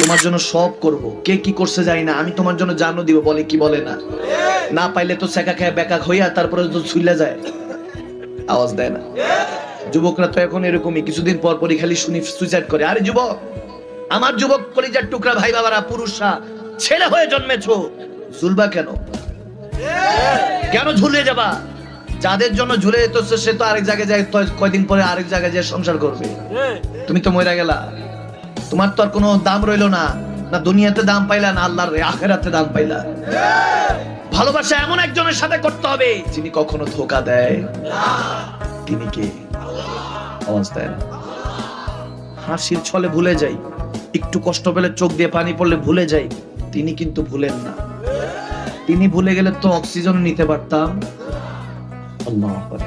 তোমার জন্য সব করব, কে কি করছে জানি না, আমি তোমার জন্য জানো দিব, বলে কি বলে না, না পাইলে তো সেকা খেয়ে বেকা হইয়া তারপরে তো ছুইলা যায়, আওয়াজ দেয় না। যুবকরা তো এখন এরকমই, কিছুদিন পর পরই খালি শুনি সুইসাইড করে। আরে যুবক, আমার যুবক কলিজার টুকরা ভাই বাবারা, পুরুষরা, ছেলে হয়ে জন্মেছো, ঝুলবা কেন? কেন ঝুলে যাবা? যাদের জন্য ঝুলে যেতেছে সে তো আরেক জায়গায় যায়, কয়দিন পরে আরেক জায়গায় যায় সংসার করবে। তুমি তো মরে গেলা, তোমার তো আর কোনো দাম রইলো না, না দুনিয়াতে দাম পাইলা, না আল্লাহর আখিরাতে দাম পাইলা। ভালোবাসা এমন একজনের সাথে করতে হবে যিনি কখনো ধোঁকা দেয় না। তিনি কে? আওয়াজ দেয় না। হাসির ছলে ভুলে যাই, একটু কষ্ট পেলে চোখ দিয়ে পানি পড়লে ভুলে যাই, তিনি কিন্তু ভুলেন না। তিনি ভুলে গেলে তো অক্সিজেন নিতে পারতাম। আল্লাহু আকবার।